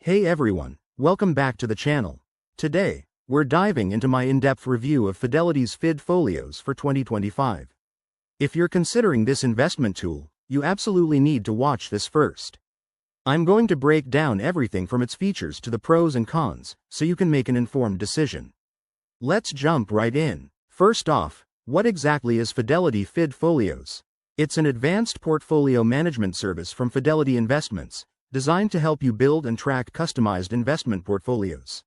Hey everyone, welcome back to the channel. Today, we're diving into my in-depth review of Fidelity's FidFolios for 2025. If you're considering this investment tool, you absolutely need to watch this first. I'm going to break down everything from its features to the pros and cons, so you can make an informed decision. Let's jump right in. First off, what exactly is Fidelity FidFolios? It's an advanced portfolio management service from Fidelity Investments, designed to help you build and track customized investment portfolios.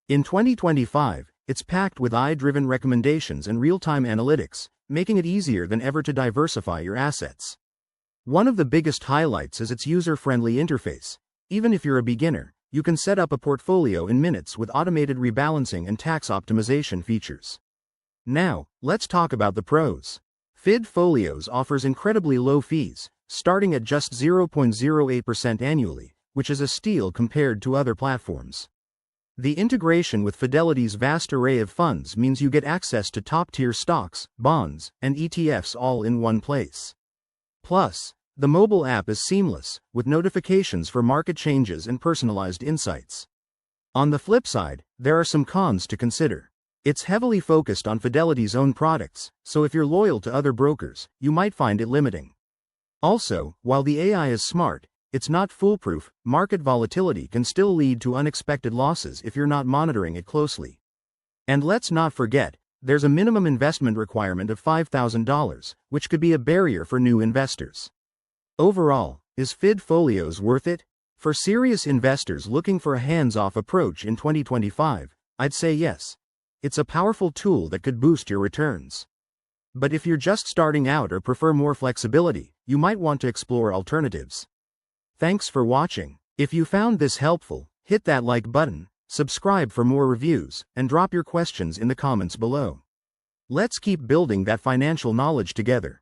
In 2025, it's packed with AI-driven recommendations and real-time analytics, making it easier than ever to diversify your assets. One of the biggest highlights is its user-friendly interface. Even if you're a beginner, you can set up a portfolio in minutes with automated rebalancing and tax optimization features. Now, let's talk about the pros. FidFolios offers incredibly low fees, starting at just 0.08% annually, which is a steal compared to other platforms. The integration with Fidelity's vast array of funds means you get access to top-tier stocks, bonds, and ETFs all in one place. Plus, the mobile app is seamless, with notifications for market changes and personalized insights. On the flip side, there are some cons to consider. It's heavily focused on Fidelity's own products, so if you're loyal to other brokers, you might find it limiting. Also, while the AI is smart, it's not foolproof. Market volatility can still lead to unexpected losses if you're not monitoring it closely. And let's not forget, there's a minimum investment requirement of $5,000, which could be a barrier for new investors. Overall, is FidFolios worth it? For serious investors looking for a hands-off approach in 2025, I'd say yes. It's a powerful tool that could boost your returns. But if you're just starting out or prefer more flexibility, you might want to explore alternatives. Thanks for watching. If you found this helpful, hit that like button, subscribe for more reviews, and drop your questions in the comments below. Let's keep building that financial knowledge together.